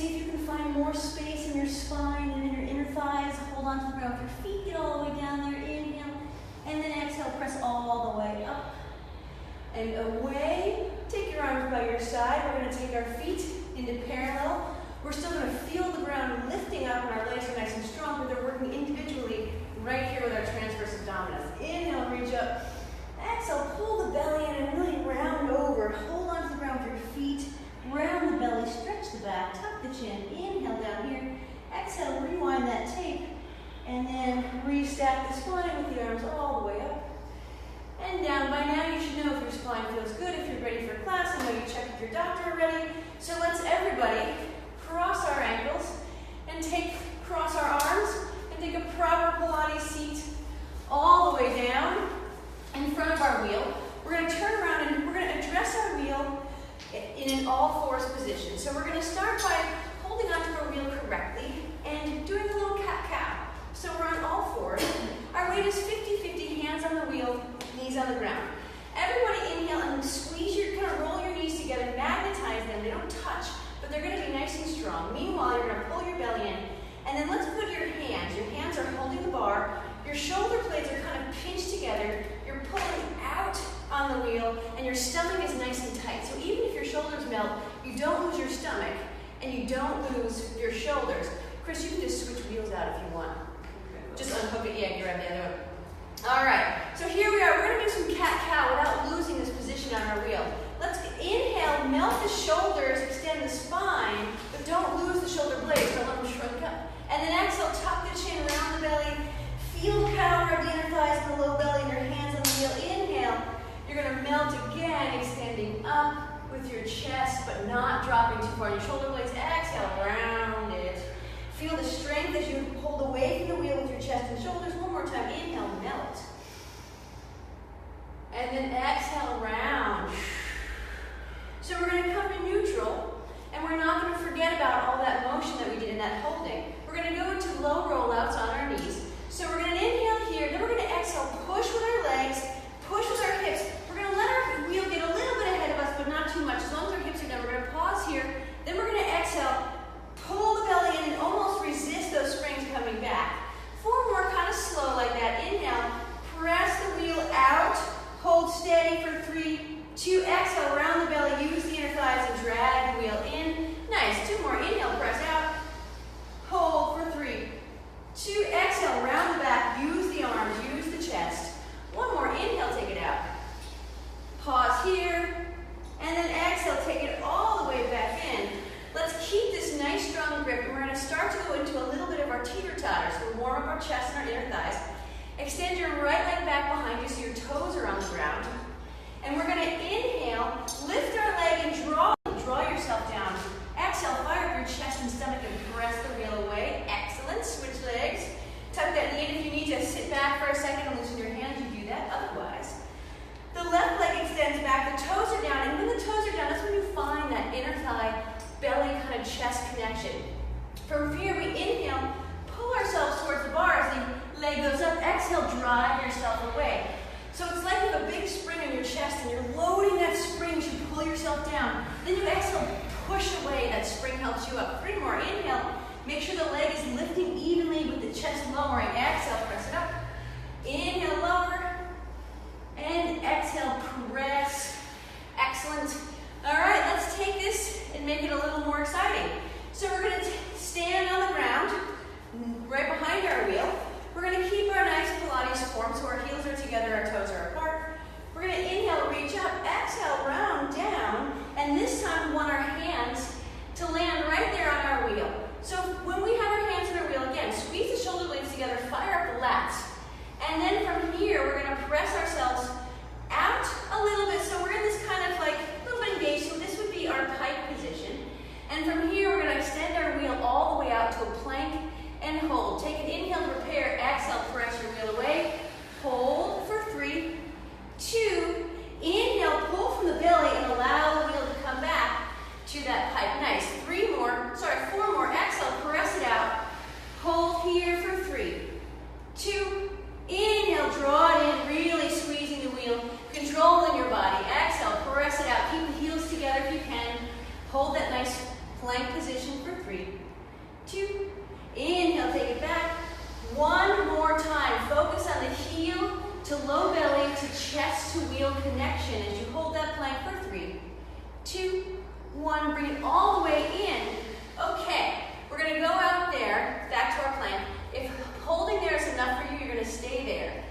see if you can find more space in your spine and in your inner thighs. Hold on to the ground with your feet, get all the way down there, inhale, and then exhale, press all the way up and away. Take your arms by your side. We're going to take our feet into parallel. We're still going to feel the ground lifting up and our legs are nice and strong, but they're working individually right here with our transverse abdominis. Inhale, reach up. Exhale, pull the belly in and really round over. Hold on to the ground with your feet. Round the belly, stretch the back, tuck the chin. Inhale down here. Exhale, rewind that tape. And then restack the spine with the arms all the way up and down. By now you should know if your spine feels good, if you're ready for class. I know you checked with your doctor already. So let's everybody cross our ankles and cross our arms and take a proper Pilates seat all the way down in front of our wheel. We're going to turn around and we're going to address our wheel in an all-fours position. So we're going to start by holding onto our wheel correctly and doing a little cat-cow. So we're on all fours. Our weight is 50-50, hands on the wheel, knees on the ground. Everybody inhale and squeeze kind of roll your knees together, magnetize them. They don't touch, but they're going to be nice and strong. Meanwhile, you're going to pull your belly in. And then let's put your hands are holding the bar. Your shoulder blades are kind of pinched together. You're pulling out on the wheel, and your stomach is nice and tight. So even if your shoulders melt, you don't lose your stomach, and you don't lose your shoulders. Chris, you can just switch wheels out if you want. Just unhook it, yeah, grab the other one. All right, so here we are. We're going to do some cat-cow without losing this position on our wheel. Let's inhale, melt the shoulders, extend the spine, but don't lose the shoulder blades. Don't let them shrink up. And then exhale, tuck the chin around the belly. Feel the power of the inner thighs and the low belly and your hands on the wheel. Inhale. You're going to melt again, extending up with your chest, but not dropping too far. Your shoulder blades, exhale, round it. Feel the strength as you hold away from the wheel with your chest and shoulders. One more time. Inhale, melt. And then exhale, round. So we're going to come to neutral, and we're not going to forget about all that motion that we did in that holding. We're going to go into low rollouts on our knees. So we're going to inhale here, then we're going to exhale, push with our legs, push with our hips. We're going to let our wheel get a little bit ahead of us, but not too much. As long as our hips are down, we're going to pause here. Then we're going to exhale, pull the belly in, and almost resist those springs coming back. 4 more, kind of slow like that. Inhale, press the wheel out, hold steady for 3, 2, exhale, round the belly, use the inner thighs and drag the wheel in. Nice. 2 more. Inhale, press out, hold for 3, 2, exhale, round the back, use the arms, use the chest. 1 more. Inhale, take it out. Pause here, and then exhale, take it all the way back in. Let's keep this nice strong grip, and we're going to start to go into a little bit of our teeter-totter. So we'll warm up our chest and our inner thighs. Extend your right leg back behind you so your toes are on the ground. And we're going to inhale, lift our leg and draw yourself down. Exhale, fire up your chest and stomach and press the wheel away. Excellent. Switch legs. Tuck that knee in. If you need to sit back for a second and loosen your hands, you do that. Otherwise, the left leg extends back. The toes are down. And when the toes are down, that's when you find that inner thigh, belly kind of chest connection. From here, we inhale, pull ourselves towards the bar as the leg goes up. Exhale, drive yourself away. So it's like you have a big spring in your chest and you're loading that spring as you pull yourself down. Then you exhale, push away. That spring helps you up. 3 more. Inhale. Make sure the leg is lifting evenly with the chest lowering. Exhale, press it up. Inhale, lower. And exhale, press. Excellent. All right, let's take this and make it a little more exciting. So we're going to stand on the ground, right behind our wheel. We're going to keep our nice Pilates form, so our heels are together, our toes are apart. We're going to inhale, reach up, exhale, round, down, and this time we want our hands to land right there on our wheel. So when we have our hands on our wheel, again, squeeze the shoulder blades together, fire up the lats. And then from here, we're going to press ourselves out a little bit. So we're in this kind of like a little bit engaged. So this would be our pike position. And from here, we're going to extend our wheel all the way out to a plank and hold. Take an inhale to prepare. Exhale, press your wheel away. Hold for 3, 2. Inhale, pull from the belly and allow the wheel to come back to that pike. Nice. 4 more. Exhale, press it out. Hold here for 3, 2. Inhale, draw it in, really squeezing the wheel, controlling your body. Exhale, press it out. Keep the heels together if you can. Hold that nice plank position for 3, 2, inhale, take it back. One more time, focus on the heel to low belly to chest to wheel connection as you hold that plank for 3, 2, 1, bring it all the way in. Okay, we're gonna go out there, back to our plank. If holding there is enough for you, you're gonna stay there.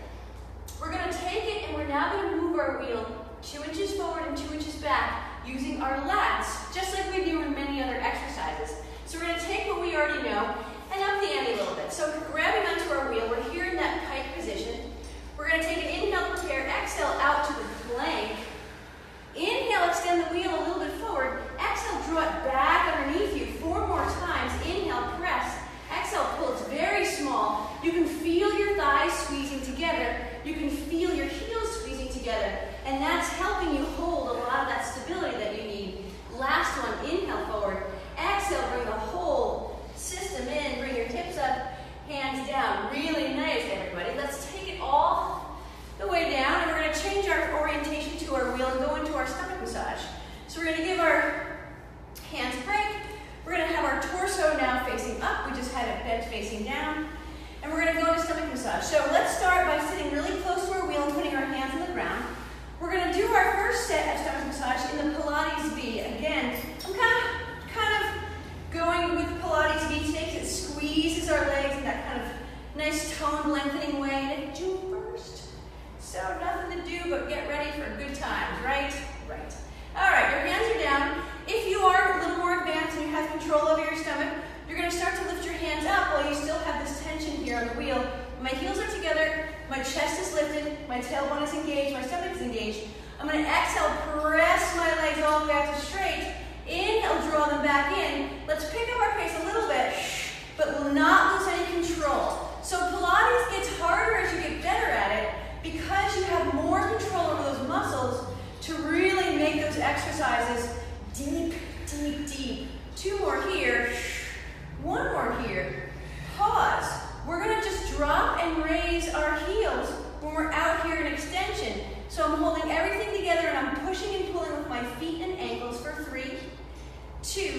We're gonna take it and we're now gonna move our wheel 2 inches forward and 2 inches back using our lats, just like we do in many other exercises. So we're gonna take what we already know and up the ante a little bit. So grabbing onto our wheel, we're here in that pike position. We're gonna take an inhale, prepare, exhale out to the plank. Inhale, extend the wheel a little bit forward. Exhale, draw it back underneath you 4 more times. Inhale, press. Exhale, pull. It's very small. You can feel your thighs squeezing together. You can feel your heels squeezing together. And that's helping you hold a lot of that stability that you need. Last one, inhale forward. Exhale, bring the whole system in. Bring your hips up, hands down. Really nice, everybody. Let's take it all the way down, and we're going to change our orientation to our wheel and go into our stomach massage. So we're going to give our hands a break. We're going to have our torso now facing up. We just had it bent facing down. And we're going to go into stomach massage. So let's start by sitting really close to our wheel and putting our hands on the ground. We're going to do our first set of stomach massage in the Pilates V. Again, I'm kind of going with Pilates V today because it squeezes our legs in that kind of nice tone lengthening way. And do first. So nothing to do but get ready for good times, right? Right. All right, your hands are down. If you are a little more advanced and you have control over your stomach, you're going to start to lift your hands up while you still have this tension here on the wheel. My heels are together, my chest is lifted, my tailbone is engaged, my stomach is engaged. I'm going to exhale, press my legs all the way out to straight. Inhale, draw them back in. Let's pick up our pace a little bit, but will not lose any control. So Pilates gets harder as you get better at it, because you have more control over those muscles to really make those exercises deep, deep, deep. 2 more here, 1 more here. Pause. We're going to just drop and raise our heels when we're out here in extension. So I'm holding everything together and I'm pushing and pulling with my feet and ankles for 3, 2,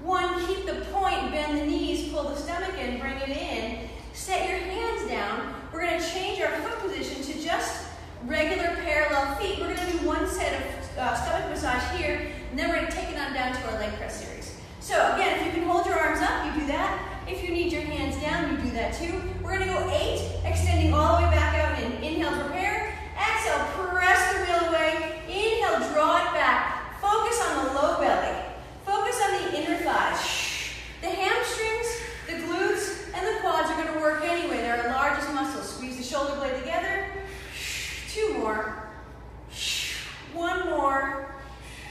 1. Keep the point, bend the knees, pull the stomach in, bring it in. Set your hands down. We're going to change our foot position to just regular parallel feet. We're going to do 1 set of stomach massage here, and then we're going to take it on down to our leg press series. So again, if you can hold your arms up, you do that. If you need your hands down, you do that too. We're going to go 8, extending all the way back out in. Inhale, prepare. Exhale, press the wheel away. Inhale, draw it back. Focus on the low belly. Focus on the inner thighs. The hamstrings, the glutes, and the quads are going to work anyway. They're our largest muscles. Squeeze the shoulder blade together. 2 more. 1 more.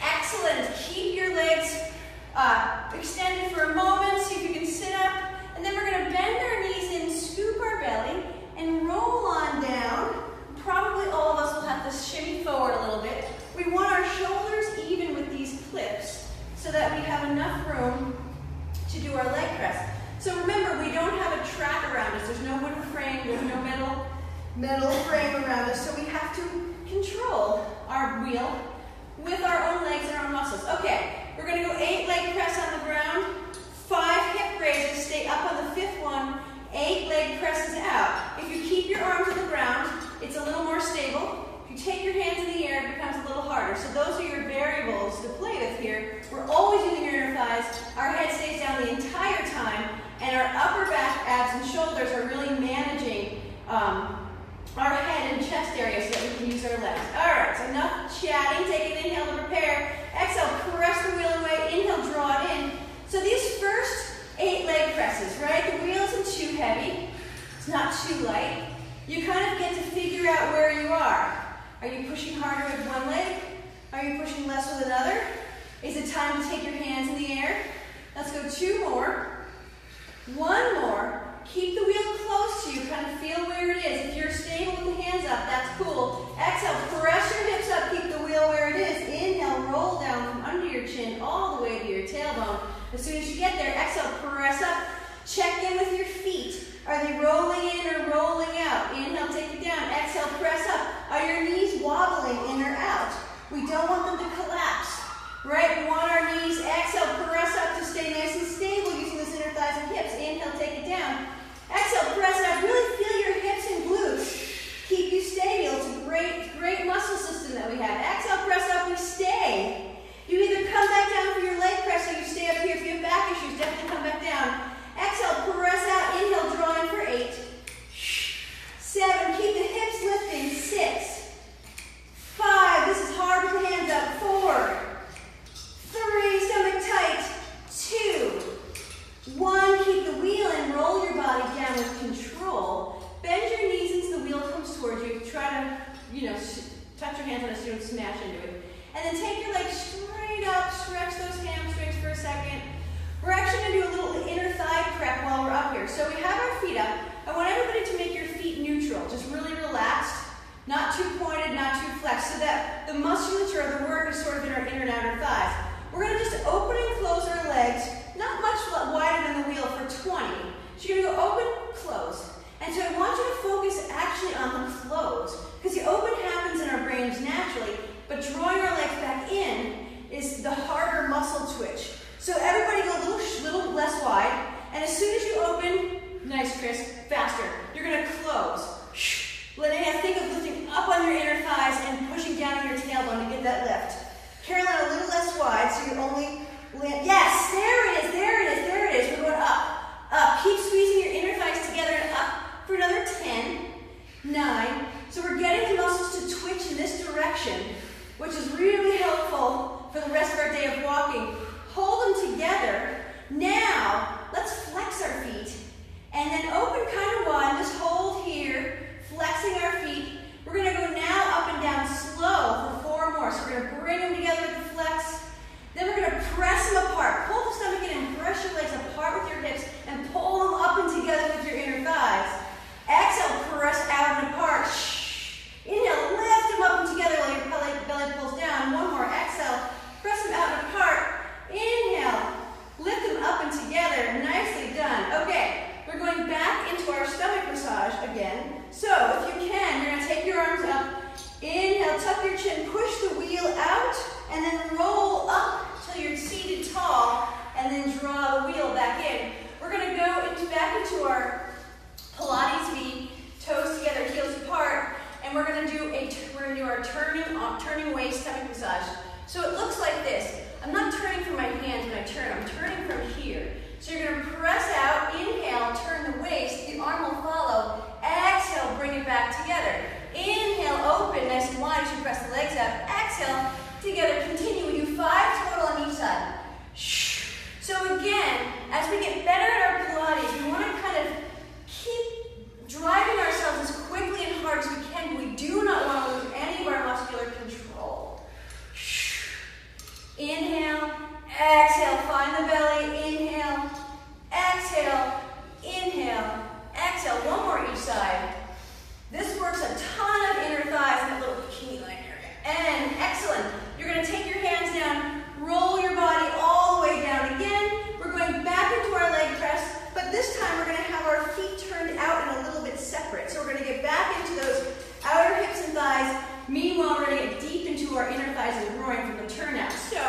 Excellent. Keep your legs extended for a moment. See if you can sit up. And then we're going to bend our knees in, scoop our belly, and roll on down. Probably all of us will have to shimmy forward a little bit. We want our shoulders even with these clips so that we have enough room to do our leg press. So remember, we don't have a track around us. There's no wooden frame, there's no metal frame around us, so we have to control our wheel with our own legs and our own muscles. Okay, we're going to go 8 leg press on the ground, 5 hip raises, stay up on the 5th one, 8 leg presses out. If you keep your arms on the ground, it's a little more stable. If you take your hands in the air, it becomes a little harder. So those are your variables to play with here. We're always using your inner thighs. Our head stays down the entire time, and our upper back, abs, and shoulders are really managing our head and chest area so that we can use our legs. All right, so enough chatting. Take an inhale to prepare. Exhale, press the wheel away. Inhale, draw it in. So these first 8 leg presses, right? The wheel isn't too heavy. It's not too light. You kind of get to figure out where you are. Are you pushing harder with one leg? Are you pushing less with another? Is it time to take your hands in the air? Let's go 2 more. 1 more. Keep the wheel close to you. Kind of feel where it is. If you're stable with the hands up, that's cool. Exhale, press your hips up. Keep the wheel where it is. Inhale, roll down from under your chin all the way to your tailbone. As soon as you get there, exhale, press up. Check in with your feet. Are they rolling in or rolling out? Inhale, take it down. Exhale, press up. Are your knees wobbling in or out? We don't want them to collapse, right? We want our knees, exhale, press up to Tris. Faster. You're going to close. Linnea, think of lifting up on your inner thighs and pushing down on your tailbone to get that lift. Caroline, a little less wide, so you're only land. Yes, there it is, there it is, there it is. We're going up, up. Keep squeezing your inner thighs together and up for another 10, 9. So we're getting the muscles to twitch in this direction, which is really helpful for the rest of our day of walking. Hold them together. Now, let's flex our feet. And then open kind of wide. Just hold here, flexing our feet. We're going to go now up and down slow for 4 more. So we're going to bring them together with the flex. Then we're going to press them apart. Pull the stomach in and press your legs apart with your hips and pull them up and together with your inner thighs. Exhale, press out and apart. Inhale, lift them up and together while your belly pulls down. 1 more. Exhale, press them out and apart. Inhale, lift them up and together. Nicely done. Okay, we're going back into our stomach massage again. So if you can, you're going to take your arms up. Inhale, tuck your chin, push the wheel out, and then roll up till you're seated tall, and then draw the wheel back in. We're going to go back into our Pilates V, toes together, heels apart, and we're going to do our turning waist stomach massage. So it looks like this. I'm not turning from my hands when I turn. I'm turning from here. So you're going to press out, inhale, turn the waist. The arm will follow. Exhale, bring it back together. Inhale, open, nice and wide as you press the legs out. Exhale, together, continue. We do 5 total on each side. So again, as we get better at our Pilates, we want to kind of keep driving ourselves as quickly and hard as we can, but we do not want to lose any of our muscular control. Inhale, exhale, find the belly, inhale, exhale, inhale, exhale. 1 more each side. This works a ton of inner thighs and that little bikini line area. And excellent. You're going to take your hands down, roll your body all the way down again. We're going back into our leg press, but this time we're going to have our feet turned out and a little bit separate. So we're going to get back into those outer hips and thighs. Meanwhile, we're going to get deep into our inner thighs and groin from the turnout. So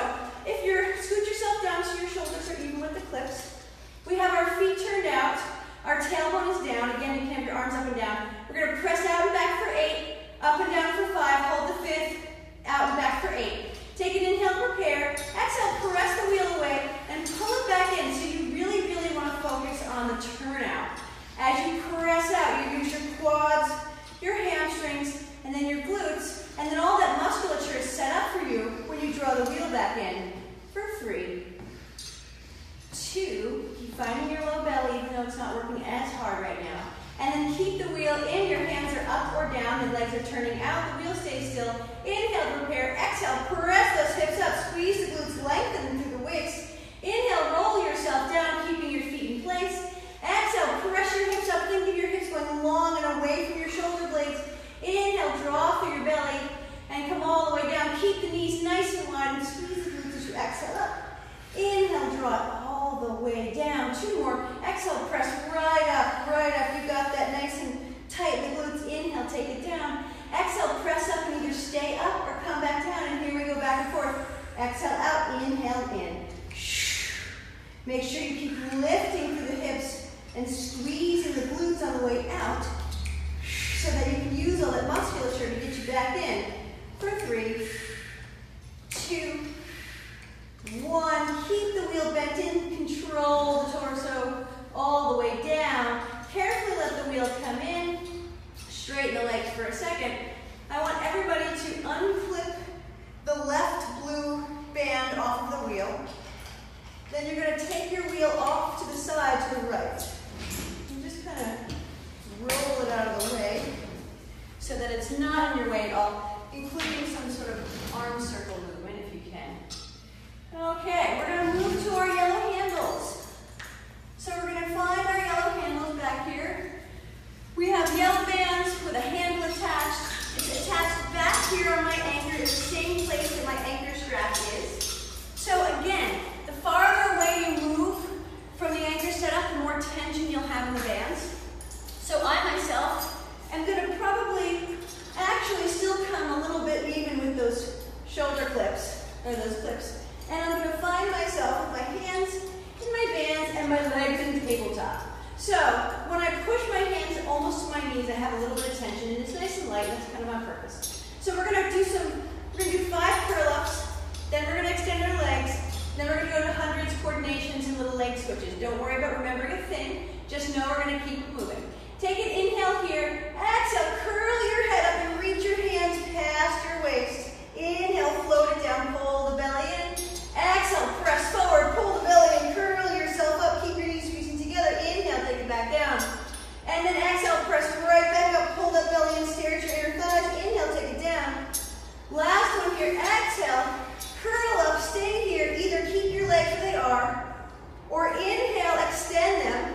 if you scoot yourself down so your shoulders are even with the clips, we have our feet turned out. Our tailbone is down. Again, you can have your arms up and down. We're going to press out and back for 8, up and down for 5, hold the 5th, out and back for 8. Take an inhale, prepare. Exhale, press the wheel away and pull it back in. So you really, really want to focus on the turnout. As you press out, you use your quads, your hamstrings, and then your glutes, and then all that musculature is set up for you when you draw the wheel back in for 3, 2, keep finding your low belly even though it's not working as hard right now. And then keep the wheel in, your hands are up or down, the legs are turning out, the wheel stays still. Inhale, prepare, exhale, press those hips up, squeeze the glutes, lengthen them through the waist. Inhale, roll yourself down, keeping your feet in place. Exhale, press your hips up, think of your hips going long and away from your shoulder blades. Inhale, draw through your belly, and come all the way down. Keep the knees nice and wide and squeeze the glutes as you exhale up. Inhale, draw it all the way down. 2 more. Exhale, press right up, right up. You got that nice and tight. The glutes, inhale, take it down. Exhale, press up and either stay up or come back down. And here we go back and forth. Exhale out, inhale in. Make sure you keep lifting through the hips and squeezing the glutes on the way out so that you can use all that musculature to get you back in. For 3, 2, 1. Keep the wheel bent in, control the torso all the way down. Carefully let the wheel come in. Straighten the legs for a second. I want everybody to unclip the left blue band off of the wheel. Then you're going to take your wheel off to the side to the right. And just kind of roll it out of the way so that it's not in your way at all, including some sort of arm circle movement if you can. Okay, we're going to move to our yellow handles. So we're going to find our yellow handles back here. We have yellow bands with a handle attached. It's attached back here on my anchor, the same place that my anchor strap is. So again, the farther away you move from the anchor setup, the more tension you'll have in the bands. So I myself am going to probably actually still come a little bit even with those shoulder clips, or those clips. And I'm going to find myself with my hands in my bands and my legs in tabletop. So when I push my hands almost to my knees, I have a little bit of tension, and it's nice and light. That's kind of on purpose. So we're gonna do 5 curl-ups, then we're gonna extend our legs, then we're gonna go to hundreds, coordinations, and little leg switches. Don't worry about remembering a thing, just know we're gonna keep moving. Take an inhale here, exhale, curl your head up and reach your hands past your waist. Inhale, float it down, pull the belly in. Exhale, press forward, pull the belly in, curl yourself up, keep your knees squeezing together. Inhale, take it back down. And then exhale, press right back up, pull that belly in, stare at your inner thighs. Inhale, take it down. Last one here, exhale, curl up, stay here. Either keep your legs where they are, or inhale, extend them.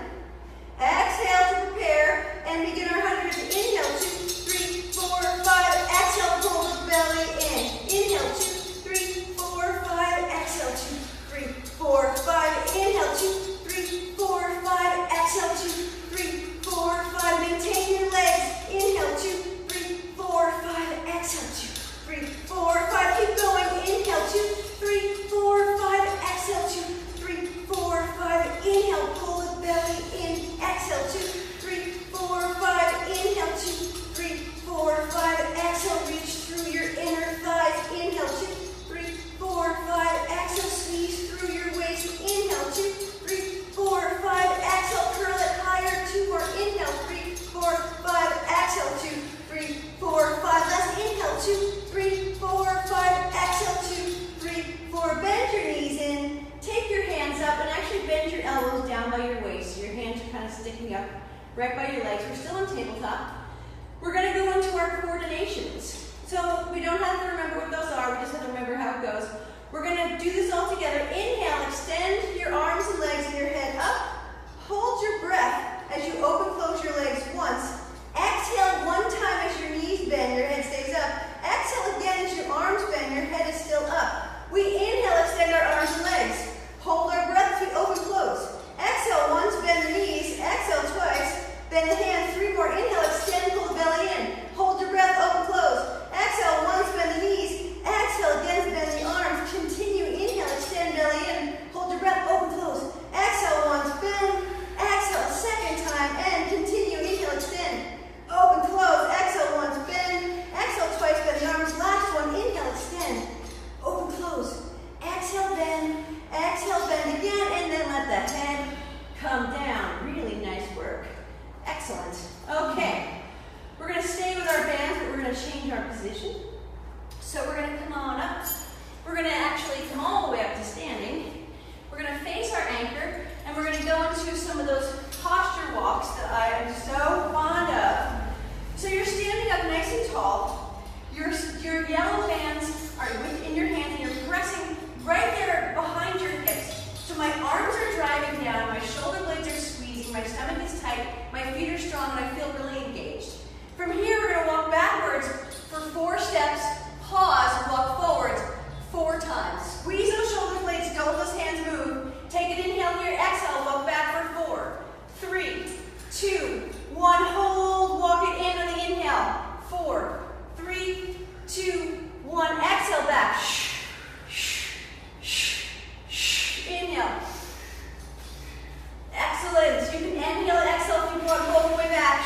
Exhale to prepare, and begin our hundreds. Inhale, 2, 3, 4, 5. Exhale, pull the belly in. Inhale, 2, 3, 4, 5. Exhale, 2, 3, 4, 5. Inhale, 2, 3, 4, 5. Exhale, 2, 3, 4, 5. Maintain your legs. Inhale, 2, 3, 4, 5. Exhale, 2, 3, 4, 5. Keep going. Inhale, 2, 3, 4, 5. Exhale, 2, 3, 4, 5. Inhale, pull the belly in. Exhale, 2, 3, 4, 5. Inhale, 2, 3, 4, 5. Exhale, reach through your inner thighs. Inhale, 2, 3, 4, 5. Exhale, squeeze through your waist. Inhale, 2, 3, 4, 5. Exhale, curl it higher. 2 more. Inhale, 3, 4, 5. Exhale, 2, 3, 4, 5. Last inhale, 2, 3, 4, 5. Exhale, 2, 3, 4. Bend your knees in. Take your hands up and actually bend your elbows down by your waist. So your hands are kind of sticking up right by your legs. We're still on tabletop. We're going to go into our coordinations. So we don't have to remember what those are. We just have to remember how it goes. We're going to do this all together. Inhale, extend your arms and legs and your head up. Hold your breath as you open, close your legs once. Exhale one time as your knees bend, your head stays up. Exhale again as your arms bend, your head is still up. We inhale, extend our arms and legs. Hold our breath as we open, close. Exhale once, bend the knees. Exhale twice. Bend the hands. 3 more. Inhale, extend, pull the belly in. Hold your breath, open, close. Exhale once, bend the knees. Exhale again, bend the arms. Continue. Inhale, extend, belly in. Hold your breath, open, close. Exhale once, bend. Exhale second time, and continue. Inhale, extend. Open, close. Exhale once, bend. Exhale twice, bend the arms. Last one. Inhale, extend. Open, close. Exhale, bend. Exhale, bend again, and then let the head come down. Really nice work. Excellent. Okay. We're going to stay with our bands, but we're going to change our position. So we're going to come on up. We're going to actually come all the way up to standing. We're going to face our anchor, and we're going to go into some of those posture walks that I am so fond of. So you're standing up nice and tall. Your yellow bands are in your hands, and you're pressing right there behind your hips. So my arms are driving down, my shoulder blades are squeezing, my stomach is tight, my feet are strong, and I feel really engaged. From here, we're going to walk backwards for 4 steps, pause, and walk forwards 4 times. Squeeze those shoulder blades, don't let those hands move. Take an inhale here, exhale, walk back for 4, 3, 2, 1. Hold, walk it in on the inhale. 4, 3, 2, 1. Exhale back. Inhale. Excellent. You can inhale and exhale if you want to hold the way back.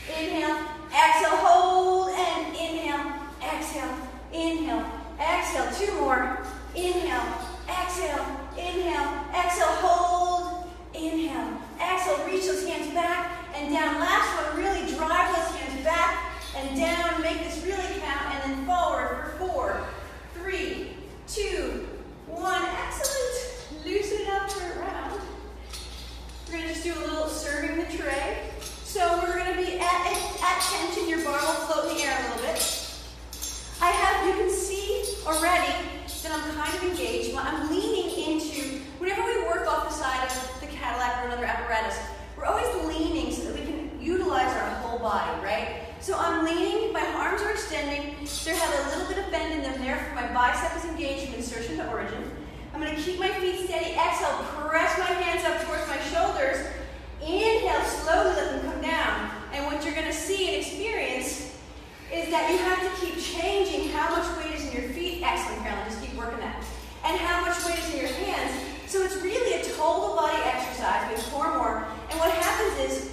Inhale, exhale, hold, and inhale, exhale, inhale, exhale. 2 more. Inhale, exhale, inhale, exhale, hold, inhale, exhale. Reach those hands back and down. Last one, really drive those hands back and down. Make this really count, and then forward for 4, 3, 2, 1. Excellent. Loosen it up for a round. We're going to just do a little serving the tray. So we're going to be at tension. Your bar will float in the air a little bit. You can see already that I'm kind of engaged. I'm leaning into, whenever we work off the side of the Cadillac or another apparatus, we're always leaning so that we can utilize our whole body, right? So I'm leaning, my arms are extending. They have a little bit of bend in them there for my bicep is engaged from insertion to origin. I'm going to keep my feet steady. Exhale, press my hands up towards my shoulders. Inhale, slowly let them come down. And what you're going to see and experience is that you have to keep changing how much weight is in your feet. Excellent, Carolyn, just keep working that. And how much weight is in your hands. So it's really a total body exercise. We have 4 more. And what happens is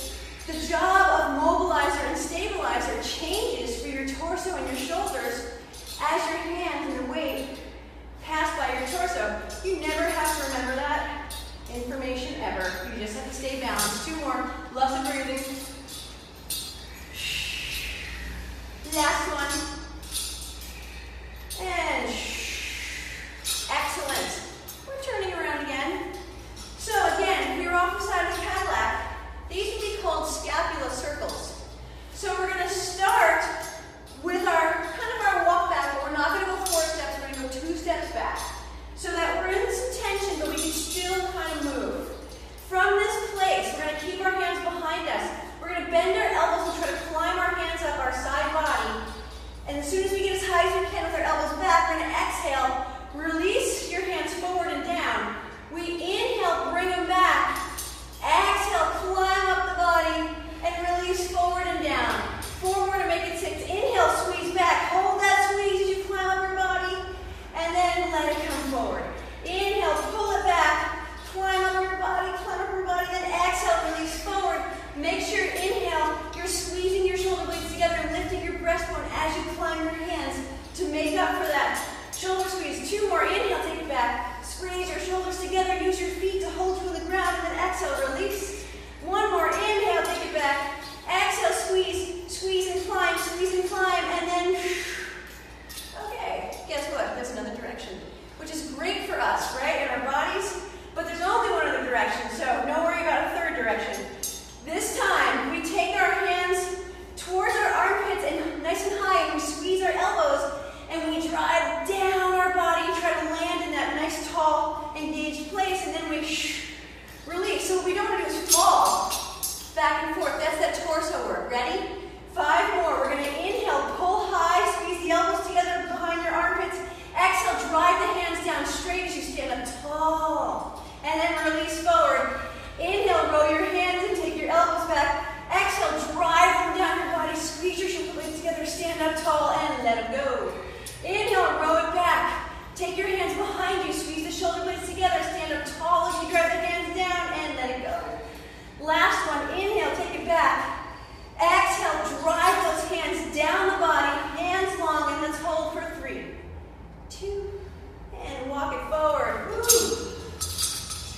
Exhale, release. One more, inhale, take it back. Exhale, squeeze, squeeze and climb, and then, okay, guess what? There's another direction, which is great for us, right, in our bodies, but there's only one other direction, so don't worry about a third direction. This time, we take our hands towards our armpits and nice and high, and we squeeze our elbows, and we drive down our body, try to land in that nice, tall, engaged place, and then we release. So what we don't want to do is fall back and forth. That's that torso work. Ready? 5 more. We're going to inhale, pull high, squeeze the elbows together behind your armpits. Exhale, drive the hands down straight as you stand up tall. And then release forward. Inhale, roll your hands and take your elbows back. Exhale, drive them down your body, squeeze your shoulder blades together, stand up tall, and let them go. Inhale, roll it back. Take your hands behind you, squeeze the shoulder blades together, stand up tall as you drive the hands down, and let it go. Last one, inhale, take it back. Exhale, drive those hands down the body, hands long, and let's hold for 3, 2, and walk it forward. Woo.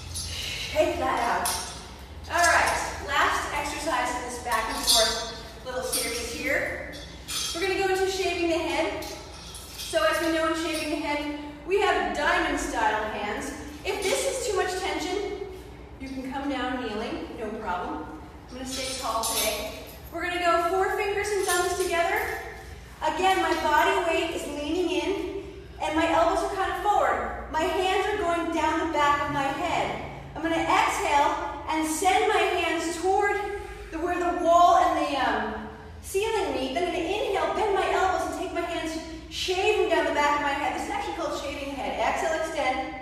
Shake that out. All right, last exercise in this back and forth little series here. We're going to go into shaving the head. So as we know in shaving the head, we have diamond style hands. If this is too much tension, you can come down kneeling, no problem. I'm going to stay tall today. We're going to go 4 fingers and thumbs together. Again, my body weight is leaning in, and my elbows are kind of forward. My hands are going down the back of my head. I'm going to exhale and send my hands toward where the wall and the ceiling meet. Then I'm going to inhale, bend my elbows, and take my hands, shave them down the back of my head. This is actually called shaving the head. Exhale, extend.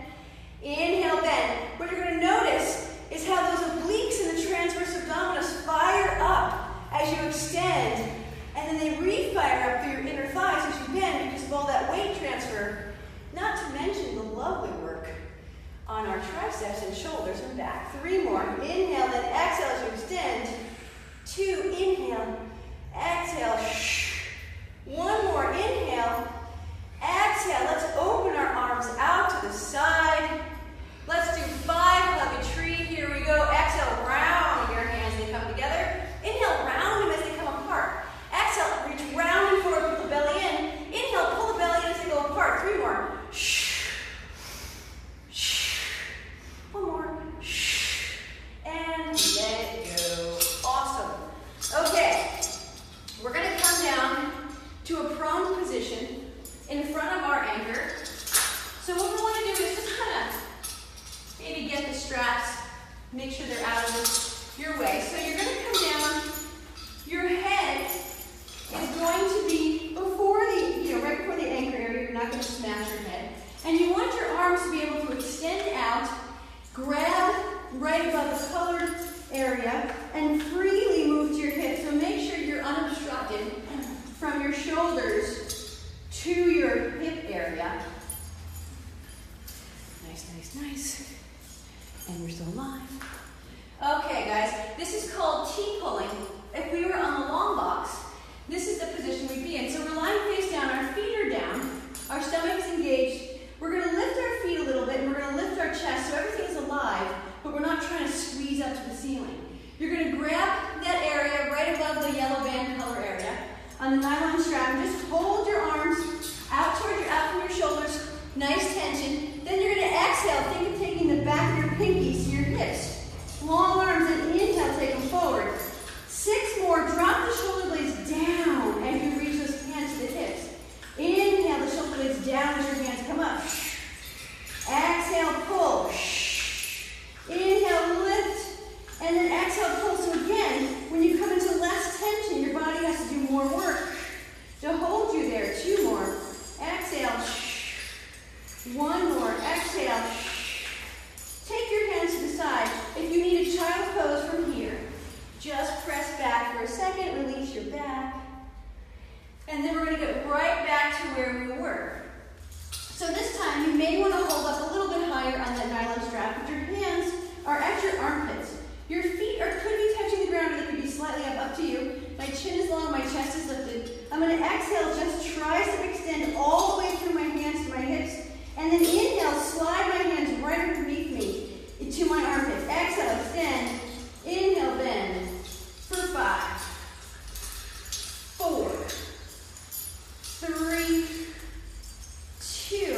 Inhale, bend. What you're going to notice is how those obliques and the transverse abdominis fire up as you extend, and then they refire up through your inner thighs as you bend because of all that weight transfer. Not to mention the lovely work on our triceps and shoulders and back. 3 more. Inhale, then exhale as you extend. 2, inhale, exhale. 1 more, inhale, exhale. Let's open our arms out to the side. Let's do 5, hug a tree. Here we go. Exhale, round your hands, they come together. Inhale, round them as they come apart. Exhale, reach round and forward, pull the belly in. Inhale, pull the belly in as they go apart. 3 more. 1 more. And let it go. Awesome. Okay, we're going to come down to a prone position in front of our anchor. So what we want to do is just kind of maybe get the straps, make sure they're out of your way. So you're going to come down. Your head is going to be before right before the anchor area. You're not going to smash your head. And you want your arms to be able to extend out, grab right above the colored area, and freely move to your hips. So make sure you're unobstructed from your shoulders to your hip area. Nice, nice, nice. And we're still alive. Okay, guys, this is called T-pulling. If we were on the long box, this is the position we'd be in. So we're lying face down, our feet are down, our stomach is engaged. We're going to lift our feet a little bit, and we're going to lift our chest so everything is alive, but we're not trying to squeeze up to the ceiling. You're going to grab that area right above the yellow band color area on the nylon strap, and just hold your arms out from your shoulders, nice tension. Then you're going to exhale. Think of taking the back of your pinkies to your hips. Long arms, and inhale, take them forward. 6 more, drop the shoulder blades down as you reach those hands to the hips. Inhale, the shoulder blades down as your hands come up. Exhale, pull. Inhale, lift, and then exhale, pull. So again, when you come into less tension, your body has to do more work to hold you there. 2 more. Exhale. 1 more. Exhale. Take your hands to the side. If you need a child pose from here, just press back for a second, release your back, and then we're going to get right back to where we were. So this time, you may want to hold up a little bit higher on that nylon strap, but your hands are at your armpits. Your feet could be touching the ground, or they could be slightly up to you. My chin is long, my chest is lifted. I'm going to exhale, just tricep extend all the way through my hands to my hips, and then inhale, slide my hands right underneath me to my armpits. Exhale, extend. Inhale, bend for 5, 4, 3, 2,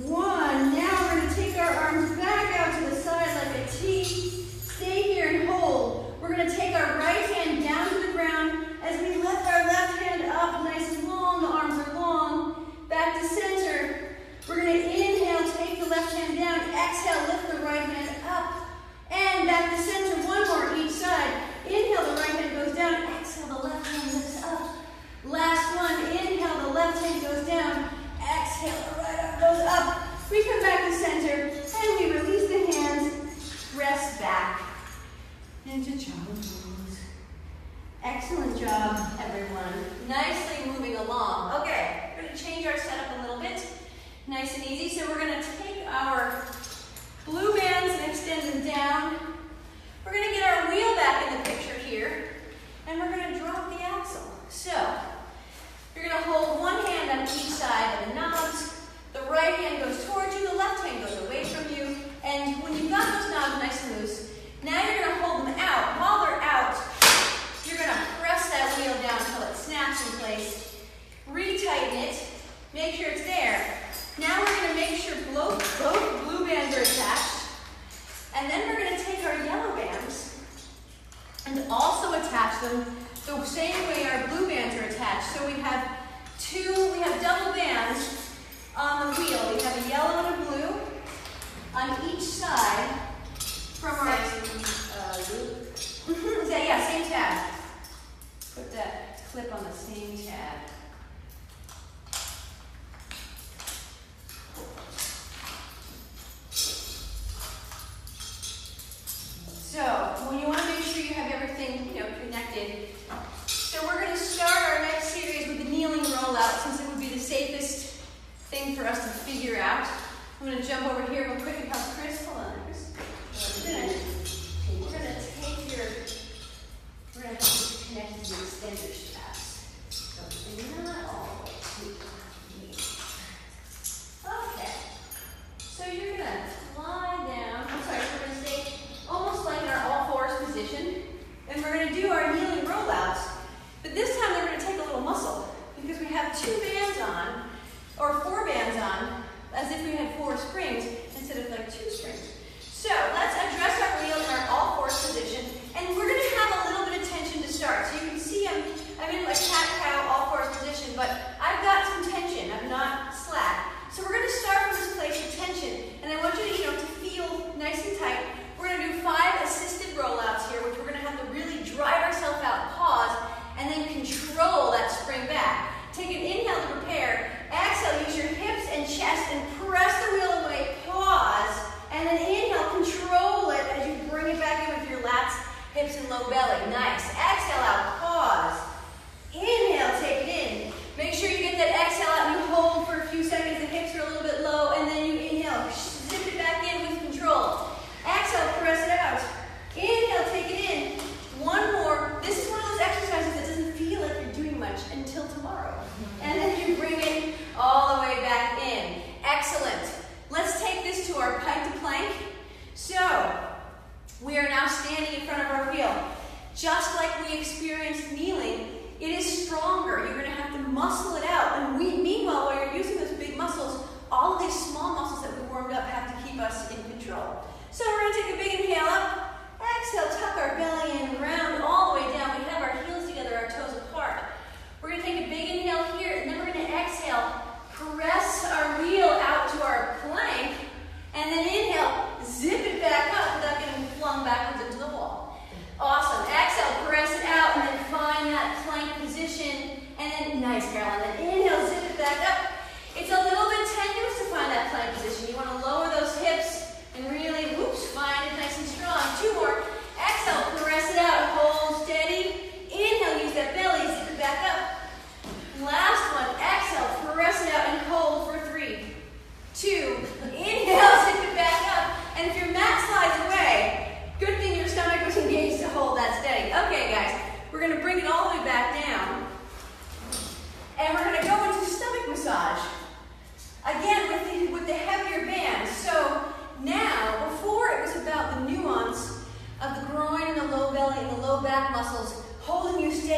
1. Now we're going to take our arms back out to the side like a T. Stay here and hold. We're going to take our right hand down to the ground as we lift our left hand up nice and long. The arms are long. Back to center. We're going to inhale, take the left hand down. Exhale, lift the right hand up. And back to center. One more each side. Inhale, the right hand goes down. Exhale, the left hand lifts up. Last one. Inhale, the left hand goes down. Exhale, the right arm goes up. We come back to center and we release the hands. Rest back into child's pose. Excellent job, everyone. Nicely moving along. Okay, we're going to change our setup a little bit. Nice and easy. So we're going to take our blue bands and extend them down. We're going to get our wheel back in the picture here. And we're going to drop the axle. So you're going to hold one hand on each side of the knobs. The right hand goes towards you, the left hand goes away from you. And when you've got those knobs nice and loose, now you're going to hold them out. While they're out, you're going to press that wheel down until it snaps in place. Retighten it. Make sure it's there. Now we're going to make sure both blue bands are attached. And then we're going to take our yellow bands and also attach them the same way our blue bands are attached. So we have double bands on the wheel. We have a yellow and a blue on each side from our yeah, same tab. Put that clip on the same tab. So when you want to make sure you have everything, connected. So we're going to start our next series with the kneeling rollout, since it would be the safest thing for us to figure out. I'm going to jump over here real quick and help Chris. Hold on, Chris. We're going to have to connect to the extender straps. So not all the way to me. Okay. So you're going to lie down. We're going to stay almost like in our all-fours position. And we're going to do our kneeling rollouts. But this time they're going to take a little muscle, because we have 2 bands on, or 4 bands on, as if we had 4 springs instead of like 2 springs. So let's address our wheel in our all-fours position, and we're going to have a little bit of tension to start. So you can see I'm in a cat-cow all-fours position, but I've got some tension. I'm not slack. So we're going to start from this place of tension, and I want you to, to feel nice and tight. We're going to do 5 assisted rollouts here, which we're going to have to really drive ourselves out, pause, and then control that spring back. Take an inhale to prepare. Exhale, use your hips and chest and press the wheel away. Pause. And then inhale, control it as you bring it back in with your lats, hips, and low belly. Nice. Exhale out. Pause. Inhale, take it in. Make sure you get that exhale out and you hold for a few seconds. The hips are a little bit low, and then you inhale. Zip it back in with control. Exhale, press it out. Inhale, take it in. One more. This is one of those exercises that doesn't feel like you're doing much until tomorrow. And then you bring it all the way back in. Excellent. Let's take this to our pike to plank. So, we are now standing in front of our wheel. Just like we experienced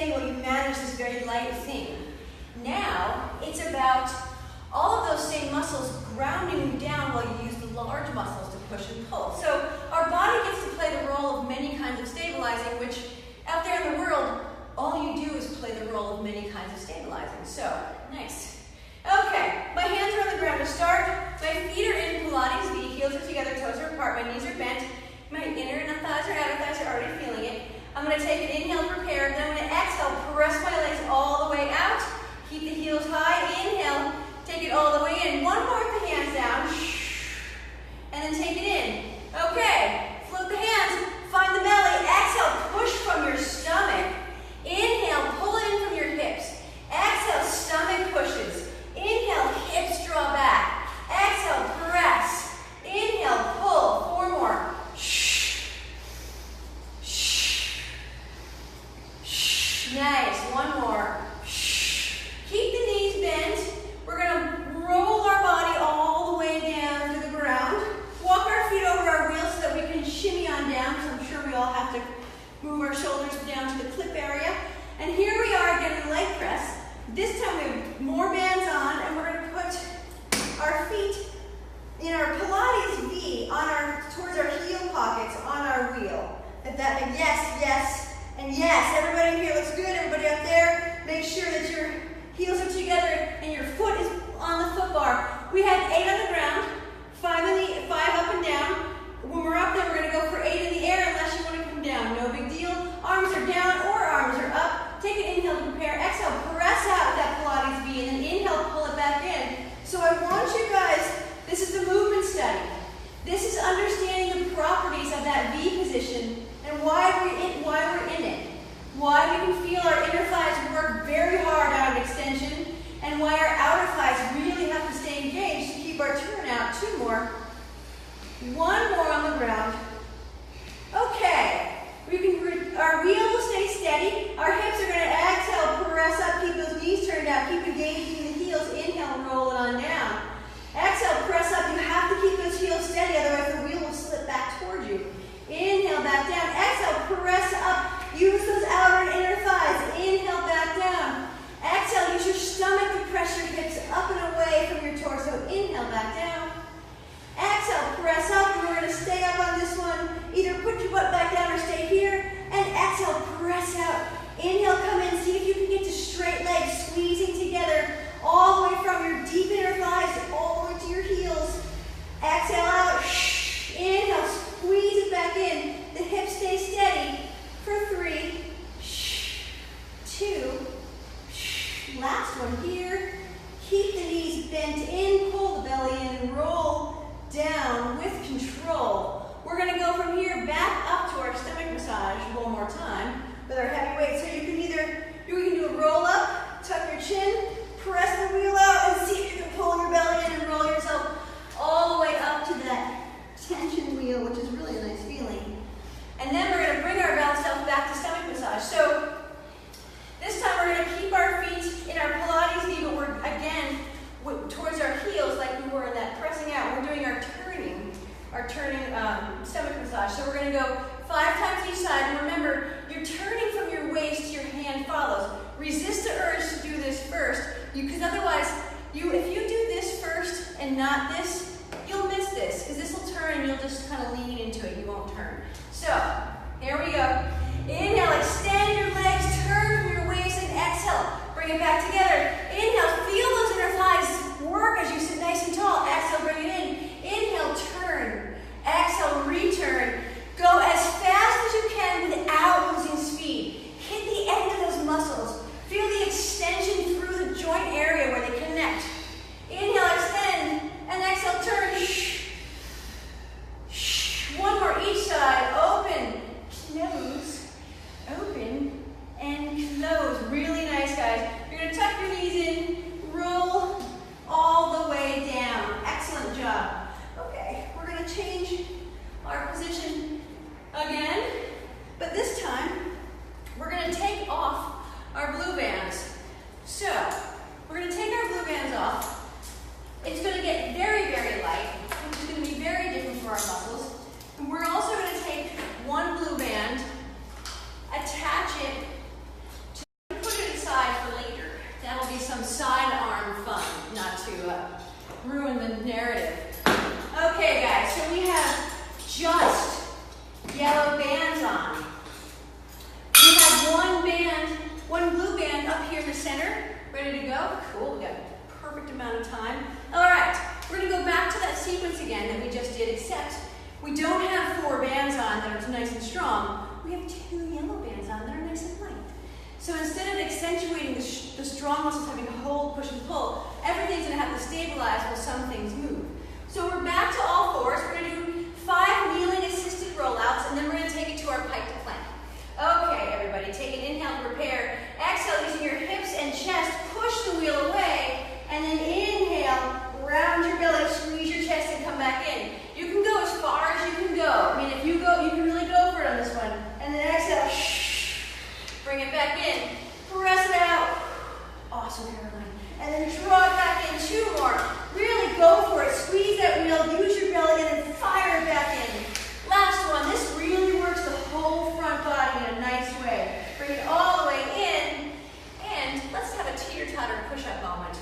steady while you manage this very light thing. Now, it's about all of those same muscles grounding you down while you use the large muscles to push and pull. So our body gets to play the role of many kinds of stabilizing, which out there in the world, all you do is play the role of many kinds of stabilizing. So, nice. Okay, my hands are on the ground to start. My feet are in Pilates V, heels are together, toes are apart, my knees are bent. My inner and thighs or outer thighs are already feeling it. I'm going to take an inhale, prepare, then I'm going to exhale, press my legs all the way out. Keep the heels high, inhale, take it all the way in. One more with the hands down, and then take it in. Okay, float the hands, find the belly, exhale, push from your stomach. Inhale, pull it in from your hips. Exhale, stomach pushes. Inhale, hips draw back. Exhale, press. Inhale, pull. 4 more. Nice. 1 more. Keep the knees bent. We're going to roll our body all the way down to the ground. Walk our feet over our wheels so that we can shimmy on down, because I'm sure we all have to move our shoulders down to the clip area. And here we are again in leg press. This time we have more bands on, and we're going to put our feet in our Pilates V towards our heel pockets on our wheel. Yes, yes, and yes. Everybody in here looks good. Everybody up there, make sure that your heels are together and your foot is on the foot bar. We had 8 on the ground, 5 up and down. When we're up there, we're going to go for 8 in the air unless you want to come down. No big deal. Arms are down or arms are up. Take an inhale to prepare. Exhale, press out with that Pilates V, and then inhale, pull it back in. So I want you guys, this is the movement study. This is understanding the properties of that V position and why we're in it. Why we can feel our inner thighs work very hard out of extension, and why our outer thighs really have to stay engaged to keep our turn out. 2 more. 1 more on the ground. Okay. Our wheel will stay steady. Our hips are going to exhale, press up, keep those knees turned out, keep engaging the heels. Inhale, roll it on down. Exhale, press up. You have to keep those heels steady, otherwise the wheel will slip back toward you. Inhale, back down. Exhale, press up. Use those outer and inner thighs. Inhale, back down. Exhale, use your stomach to press your hips up and away from your torso. Inhale, back down. Exhale, press up, and we're going to stay up on this one. Either put your butt back down or stay here. And exhale, press out. Inhale, come in. See if you can get to straight legs, squeezing together all the way from your deep inner thighs all the way to your heels. Exhale out. Inhale, squeeze it back in. The hips stay steady for 3, 2, last one here. Keep the knees bent in, pull the belly in, and roll down with control. We're going to go from here back up to our stomach massage 1 more time with our heavy weight. So you can do a roll up, tuck your chin, press the wheel out, and see if you can pull your belly in and roll yourself all the way up to that tension wheel, which is really a nice feeling. And then we're going to bring our balanced self back to stomach massage. So this time we're going to keep our feet in our Pilates V, but we're again towards our heels like we were in that pressing out. We're doing our turning stomach massage. So we're going to go 5 times each side. And remember, you're turning from your waist, your hand follows. Resist the urge to do this first, because otherwise, if you do this first and not this, you'll miss this, because this will turn and you'll just kind of lean into it. You won't turn. So here we go. Inhale, extend your legs, turn from your waist, and exhale. Bring it back together. Inhale, feel those inner thighs work as you sit nice and tall. Exhale, bring it in. Inhale, turn. Exhale, return. Go as fast as you can without losing speed. Hit the end of those muscles. Feel the extension through the joint area where they connect. Inhale, extend, and exhale, turn. yellow bands on. We have one blue band up here in the center, ready to go. Cool, we got a perfect amount of time. All right, we're gonna go back to that sequence again that we just did, except we don't have 4 bands on that are nice and strong. We have 2 yellow bands on that are nice and light. So instead of accentuating the strong muscles having to hold, push, and pull, everything's gonna have to stabilize while some things move. So we're back to all fours. We're gonna do 5 kneeling assisted rollouts, and then we're gonna take it to our pike to plank. Okay, everybody, take an inhale to prepare. Exhale, using your hips and chest, push the wheel away, and then inhale, round your belly, squeeze your chest, and come back in. You can go as far as you can go. I mean, if you go, you can really go for it on this one. And then exhale, bring it back in, press it out. Awesome, Caroline. And then draw it back in, 2 more. Really go for it, squeeze that wheel, use your belly, and then fire it back in. Last one, this really works the whole front body in a nice way. Bring it all the way in, and let's have a teeter-totter push-up moment.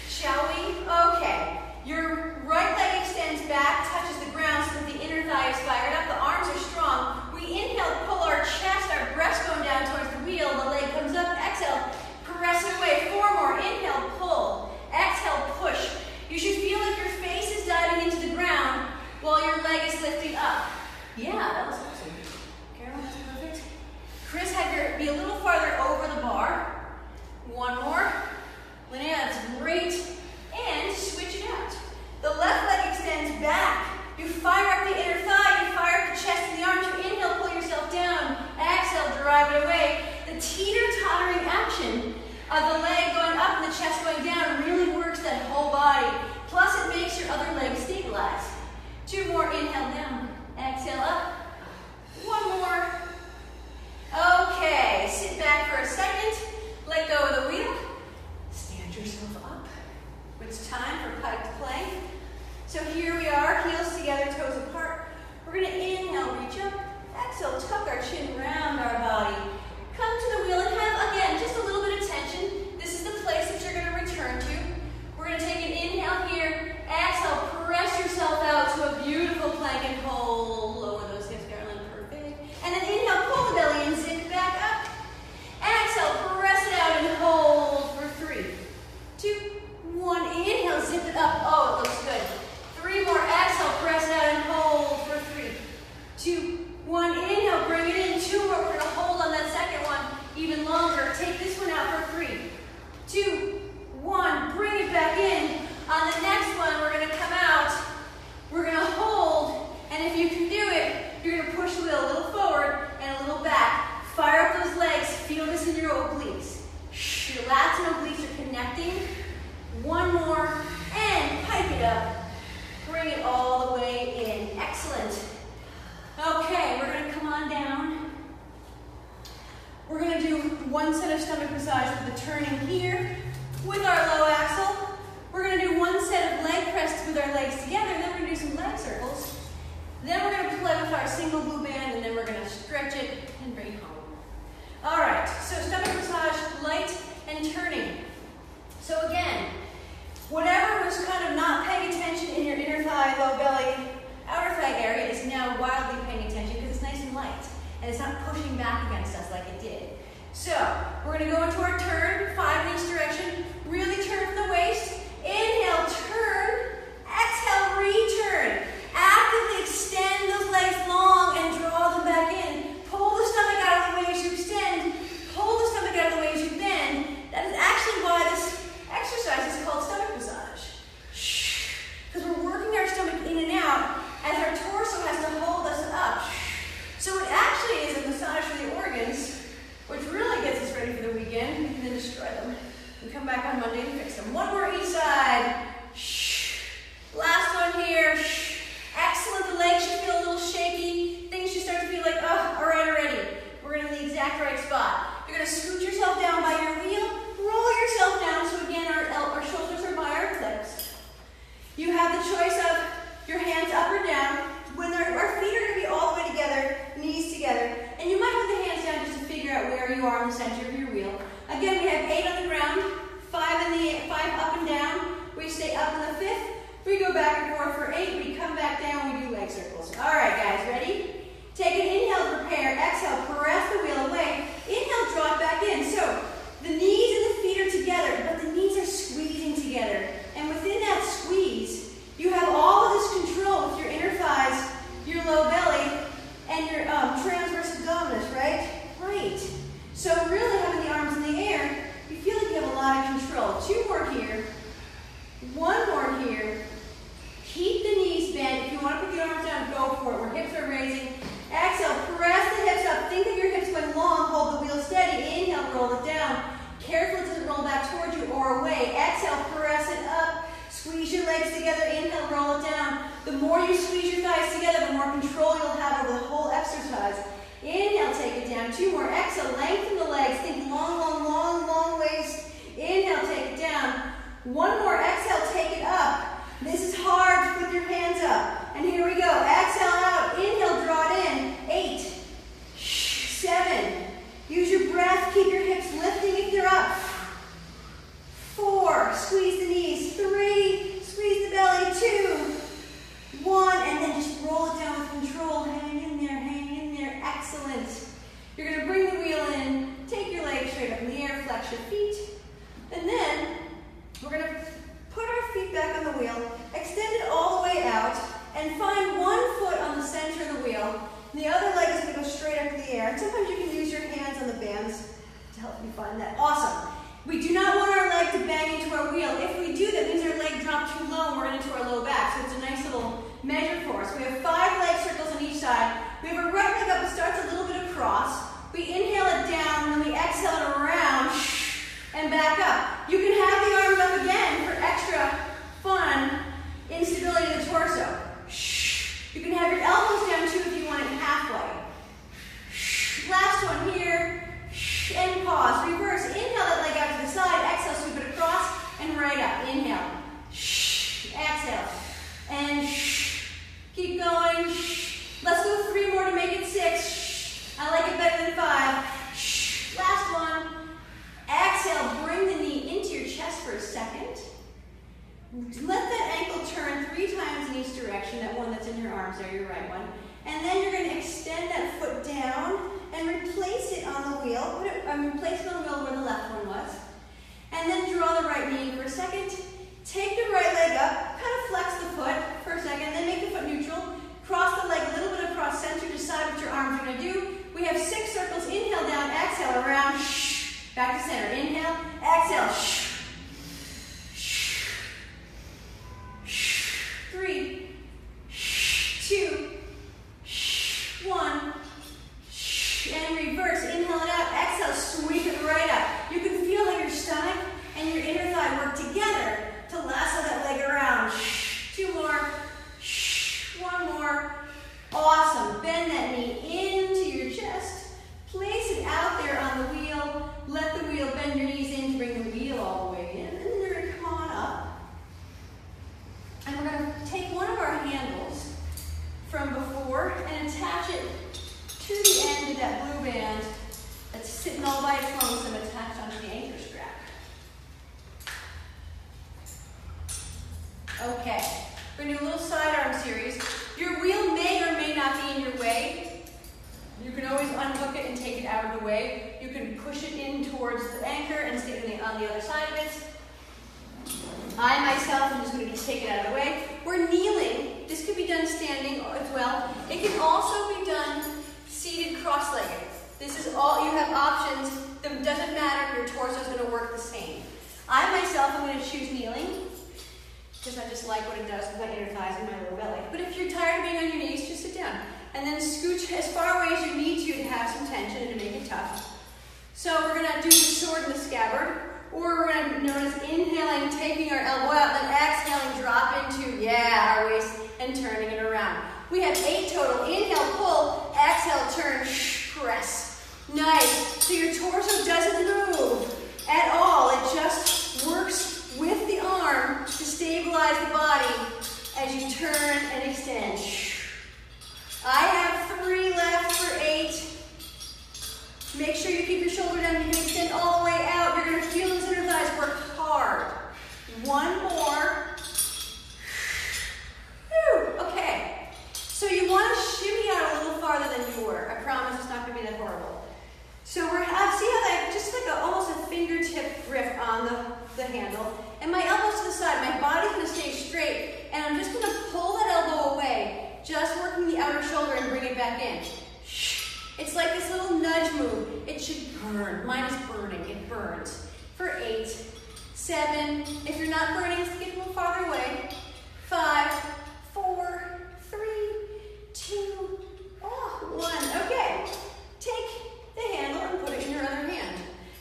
Shall we? Okay. Your right leg extends back, touches the ground so that the inner thigh is fired up. The arms are strong. We inhale, pull our chest, our breastbone down towards the wheel. The leg comes up. Exhale, press it away. 4 more. Inhale, pull. Exhale, push. You should feel like your face is diving into the ground while your leg is lifting up. Yeah, that was awesome. Carol, that's perfect. Chris, have your be a little farther over the bar. 1 more. Linnea, that's great. And switch it out. The left leg extends back. You fire up the inner thigh, you fire up the chest and the arms. You inhale, pull yourself down. Exhale, drive it away. The teeter-tottering action of the leg going up and the chest going down really works that whole body. Plus, it makes your other leg stabilize. 2 more, inhale down. Exhale up. 1 more. Okay, sit back for a second. Let go of the wheel. Stand yourself up. It's time for pike to plank. So here we are, heels together, toes apart. We're going to inhale, reach up. Exhale, tuck our chin around our body. Come to the wheel and have, again, just a little bit of tension. This is the place that you're going to return to. We're going to take an inhale here. Exhale, press yourself out to a beautiful plank and hold. Lower those hips, Carolyn, perfect. And then inhale, pull the belly and zip back up. Exhale, press it out and hold for 3, 2, 1. Inhale, zip it up. Oh, it looks good. 3 more. Exhale, press it out and hold for 3, 2, 1. Inhale, bring it in. 2 more. We're going to hold on that second one even longer. Take this one out for 3, 2, 1. Bring it back in. On the next one, we're going to come out. We're going to hold. And if you can do it, you're going to push the wheel a little forward and a little back. Fire up those legs. Feel this in your obliques. Your lats and obliques are connecting. 1 more. And pike it up. Bring it all the way in. Excellent. Okay, we're going to come on down. We're going to do 1 set of stomach massage with the turning here with our low axle. We're going to do 1 set of leg press with our legs together. Then we're going to do some leg circles. Then we're going to play with our single blue band, and then we're going to stretch it and bring it home. All right, so stomach massage, light and turning. So again, whatever was kind of not paying attention in your inner thigh, low belly, outer thigh area is now wildly paying attention because it's nice and light. And it's not pushing back against us like it did. So, we're going to go into our turn, 5 in each direction. Really turn from the waist. Inhale, turn. Exhale, return. Actively extend those legs long and draw them back in. Pull the stomach out of the way as you extend. Pull the stomach out of the way as you bend. That is actually why this exercise is called stomach massage. Because we're working our stomach in and out as our torso has to hold us up. So it actually is a massage for the organs, which really gets us ready for the weekend. We can then destroy them and come back on Monday and fix them. 1 more each 2 more here. 1 more here. Keep the knees bent. If you want to put the arms down, go for it. Where hips are raising. Exhale, press the hips up. Think of your hips going long. Hold the wheel steady. Inhale, roll it down. Careful it doesn't roll back towards you or away. Exhale, press it up. Squeeze your legs together. Inhale, roll it down. The more you squeeze your thighs together, the more control you'll have over the whole exercise. Inhale, take it down. 2 more. Exhale, lengthen the legs. Think long, long, long, long waist. Inhale, take it down. 1 more. Exhale, take it up. This is hard. Put your hands up. And here we go. Exhale out. Inhale, draw it in. 8, 7. Use your breath. Keep your hips lifting if they're up. 4. Squeeze the knees. 3. Squeeze the belly. 2. 1. And then just roll it down with control. Hang in there. Hang in there. Excellent. You're going to bring the wheel in. Take your legs straight up in the air. Flex your feet. And then we're going to put our feet back on the wheel. Extend it all the way out. And find 1 foot on the center of the wheel. And the other leg is going to go straight up in the air. And sometimes you can use your hands on the bands to help you find that. Awesome. We do not want our leg to bang into our wheel. If we do, that means our leg dropped too low and we're into our low back. So it's a nice little measure for us. We have 5 leg circles on each side. We have a right leg up. It starts a little bit across. We inhale it down, and then we exhale it around and back up. You can have the arms up again for extra fun instability in the torso. You can have your elbows down too if you want it halfway. Last one here. And pause. Reverse. Inhale that leg out to the side. Exhale, sweep it across and right up. Inhale. Exhale. And keep going. Let's go 3 more to make it 6. I like it better than 5. Last one. Exhale. Bring the knee into your chest for a second. Let that ankle turn 3 times in each direction. That one that's in your arms there, your right one. And then you're going to extend that foot down and replace it on the wheel. Place it on the wheel where the left one was. And then draw the right knee in for a second. Take the right leg up. Kind of flex the foot for a second. Then make the foot neutral. Cross the leg a little bit across center. Decide what your arms are going to do. We have 6 circles. Inhale down. Exhale around. Back to center. Inhale. Exhale. 3, 2, 1. And reverse. Inhale it out. Exhale. Sweep it right up. You can feel how your stomach and your inner thigh work together to lasso that leg around. 2 more. 1 more. Awesome. Bend that knee into your chest. Place it out there on the wheel. Let the wheel bend your knees in to bring the wheel all the way in. And then you're going to come on up. And we're going to take one of our handles from before and attach it to the end of that blue band that's sitting all by its lonesome attached onto the anchor strap. Okay, we're going to do a little sidearm series. Your wheel may or may not be in your way. You can always unhook it and take it out of the way. You can push it in towards the anchor and stay on the other side of it. I myself am just going to take it out of the way. We're kneeling. This could be done standing as well. It can also be done seated cross-legged. This is all, you have options. It doesn't matter, your torso is going to work the same. I myself am going to choose kneeling because I just like what it does with my inner thighs and my lower belly. But if you're tired of being on your knees, just sit down. And then scooch as far away as you need to have some tension and to make it tough. So we're going to do the sword in the scabbard. Or we're going to notice inhaling, taking our elbow out, then exhaling, drop into, our waist, and turning it around. We have 8 total. Inhale, pull, exhale, turn, press. Nice. So your torso doesn't move at all. It just works with the arm to stabilize the body as you turn and extend. I have 3 left for 8. Make sure you keep your shoulder down. You can extend all the way out. You're going to feel those inner thighs work hard. 1 more. Whew. Okay. So you want to shimmy out a little farther than you were. I promise it's not going to be that horrible. So see how that just like almost a fingertip grip on the handle. And my elbows to the side. My body's going to stay straight. And I'm just going to pull that elbow away. Just working the outer shoulder and bring it back in. It's like this little nudge move. It should burn. Mine is burning. It burns. For 8, 7. If you're not burning, get a little farther away. 5, 4, 3, 2, 1. Okay. Take the handle and put it in your other hand.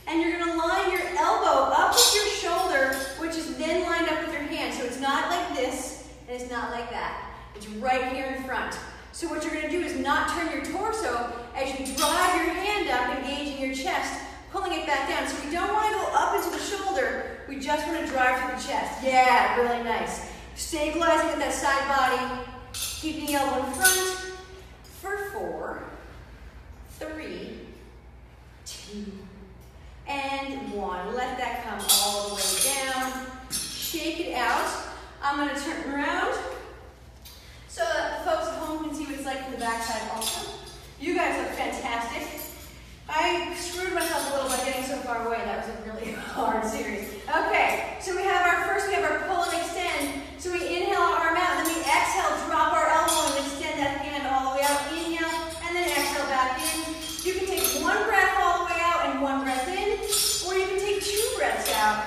And you're going to line your elbow up with your shoulder, which is then lined up with your hand. So it's not like this, and it's not like that. It's right here in front. So what you're going to do is not turn your torso as you drive your hand up, engaging your chest, pulling it back down. So we don't want to go up into the shoulder. We just want to drive to the chest. Yeah, really nice. Stabilizing with that side body. Keeping the elbow in front for 4, 3, 2, and 1. Let that come all the way down. Shake it out. I'm going to turn around so that the folks at home can see what it's like from the backside also. You guys look fantastic. I screwed myself a little by getting so far away. That was a really hard series. Okay, so we have our pull and extend. So we inhale, arm out, and then we exhale, drop our elbow and extend that hand all the way out. Inhale, and then exhale back in. You can take 1 breath all the way out and 1 breath in, or you can take 2 breaths out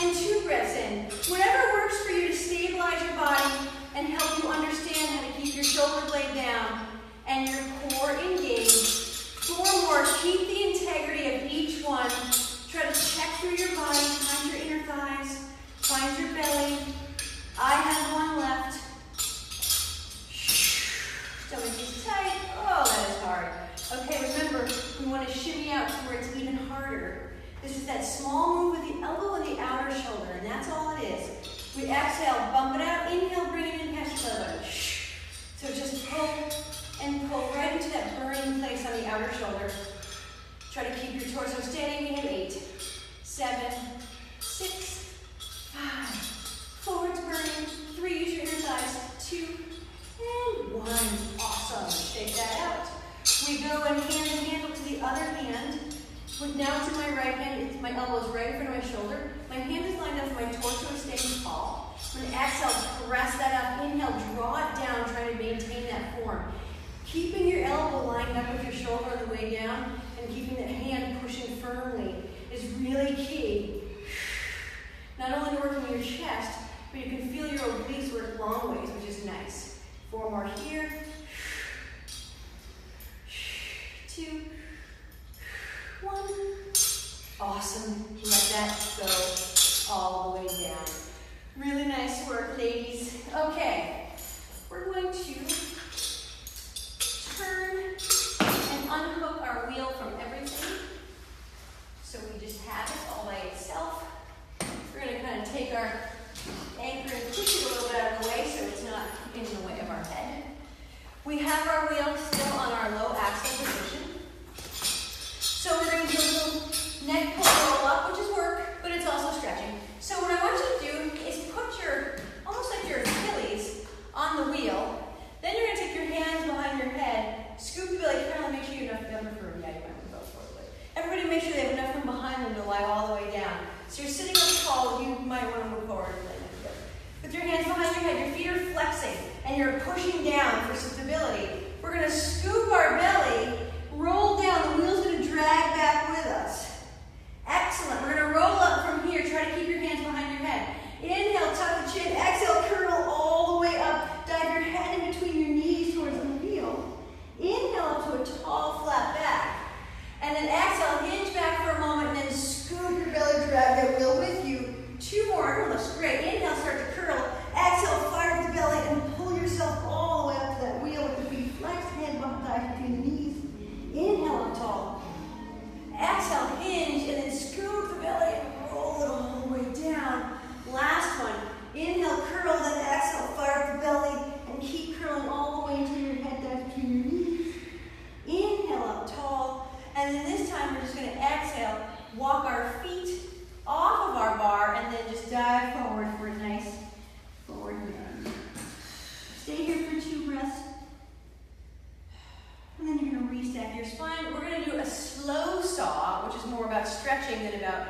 and 2 breaths in. Whatever works for you to stabilize your body and help you understand how to keep your shoulder blade down and your core engaged. 4 more. Keep the integrity of each one. Try to check through your body, find your inner thighs, find your belly. I have 1 left. Stomach is tight. Oh, that is hard. Okay, remember, we want to shimmy out to where it's even harder. This is that small move with the elbow and the outer shoulder, and that's all it is. We exhale, bump it out, inhale, bring it in past your elbow. So just pull and pull right into that burning place on the outer shoulder. Try to keep your torso steady. We have 8, 7, 6, 5, 4, it's burning, 3, use your inner thighs, 2, and 1. Awesome. Shake that out. We go and handle to the other hand. Now it's in my right hand. My elbow is right in front of my shoulder. My hand is lined up so my torso is staying tall. I'm going to exhale, press that up. Inhale, draw it down, try to maintain that form. Keeping your elbow lined up with your shoulder on the way down and keeping that hand pushing firmly is really key. Not only working your chest, but you can feel your obliques work long ways, which is nice. 4 more here. 2, 1. Awesome. Let that go all the way down. Really nice work, ladies. Okay, we're going to turn and unhook our wheel from everything. So we just have it all by itself. We're going to kind of take our anchor and push it a little bit out of the way so it's not in the way of our head. We have our wheel still on our low axle position. So we're going to do a little neck pull roll up, which is work, but it's also stretching. So what I want you to do is put your, almost like your Achilles on the wheel. Then you're going to take your hands behind your head, scoop the belly, kind of make sure you have enough room. Yeah, you might want to go forward. Everybody make sure they have enough room behind them to lie all the way down. So you're sitting up tall, you might want to move forward and lay together. With your hands behind your head, your feet are flexing, and you're pushing down for stability. We're going to scoop our belly, roll down. The wheel's going to drag back with us. Excellent. We're going to roll up from here. Try to keep your hands behind your head. Inhale, tuck the chin. Exhale, curl all the way up. Dive your head in between your knees towards the wheel. Inhale up to a tall, flat back. And then exhale, hinge back for a moment, and then scoop your belly, drag that wheel with you. 2 more. Looks great. Inhale, start to curl. Exhale, fire up the belly, and pull yourself all the way up to that wheel with the feet flexed, head behind between the knees. Inhale up tall. Exhale, hinge, and then scoop the belly and roll it all the way down. Last one. Inhale, curl, then exhale, fire up the belly, and keep curling all the way until your head dives between your knees. Inhale up tall, and then this time we're just going to exhale, walk our feet off of our bar, and then just dive forward for a nice forward bend. Stay here for 2 breaths. And then you're going to restack your spine. We're going to do a slow saw, which is more about stretching than about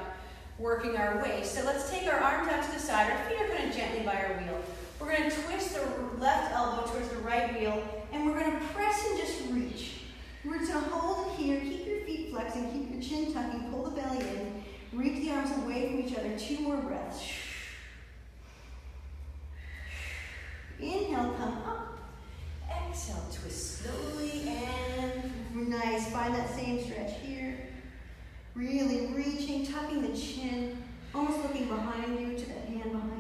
working our waist. So let's take our arms out to the side. Our feet are going to gently by our wheel. We're going to twist the left elbow towards the right wheel, and we're going to press and just reach. We're just going to hold it here. Keep your feet flexing. Keep your chin tucking. Pull the belly in. Reach the arms away away from each other. 2 more breaths. Inhale, come up. Exhale, twist slowly and nice. Find that same stretch here. Really reaching, tucking the chin, almost looking behind you to that hand behind